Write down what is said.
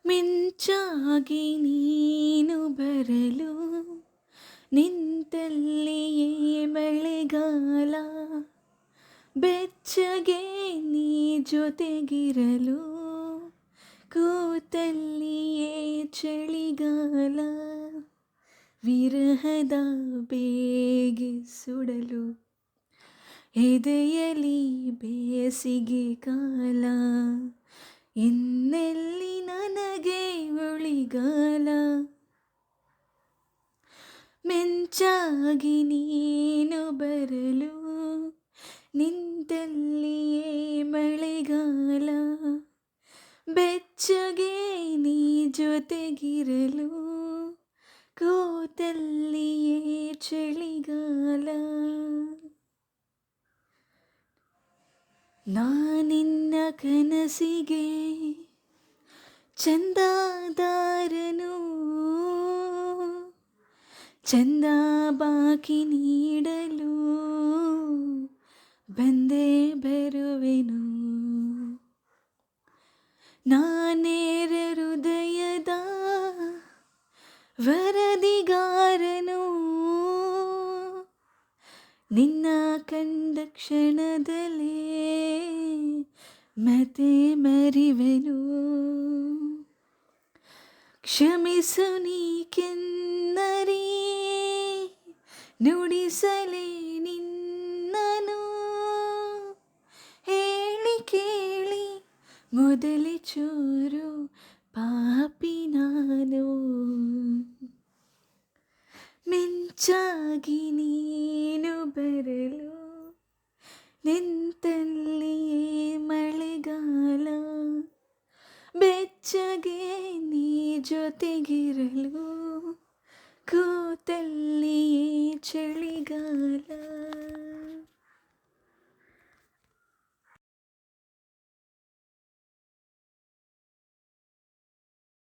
ಮಿಂಚಾಗಿ ನೀನು ಬರಲು ನಿಂತಲ್ಲಿಯೇ ಮಳೆಗಾಲ, ಬೆಚ್ಚಗೆ ನೀ ಜೊತೆಗಿರಲು ಕೂತಲ್ಲಿಯೇ ಚಳಿಗಾಲ, ವಿರಹದ ಬೇಗೆ ಸುಡಲು ಎದೆಯಲಿ ಬೇಸಿಗೆ ಕಾಲ, ಇನ್ನೆಲ್ಲಿ ನನಗೆ ಉಳಿಗಾಲ. ಮಿಂಚಾಗಿ ನೀನು ಬರಲು ನಿಂತಲ್ಲಿಯೇ ಮಳೆಗಾಲ, ಬೆಚ್ಚಗೆ ನೀ ಜೊತೆಗಿರಲು ಕೂತಲ್ಲಿಯೇ ಚಳಿಗಾಲ. ನಾನಿನ್ನ ಕನಸಿಗೆ ಚಂದಾದಾರನು, ಚಂದ ಬಾಕಿ ನೀಡಲು ಬಂದೇ ಬರುವೆನು. ನಾನೇರ ಹೃದಯದ ವರದಿಗಾರನು, ನಿನ್ನ ಕಂಡ ಕ್ಷಣದಲ್ಲೇ ಮತ್ತೆ ಮರಿವೆನು. ಕ್ಷಮಿಸು ನೀ ಕೆನ್ನರಿ, ನುಡಿಸಲೇ ನಿನ್ನನು, ಹೇಳಿ ಕೇಳಿ ಮೊದಲೇ ಚೂರು ಪಾಪಿ ನಾನು. ಮಿಂಚಾಗಿ ನೀನು ಬರಲು ನಿಂತಲ್ಲಿಯೇ ಮಳೆಗಾಲ, ಬೆಚ್ಚಗೆ ನೀ ಜೊತೆಗಿರಲು ಕೂತಲ್ಲಿಯೇ ಚಳಿಗಾಲ.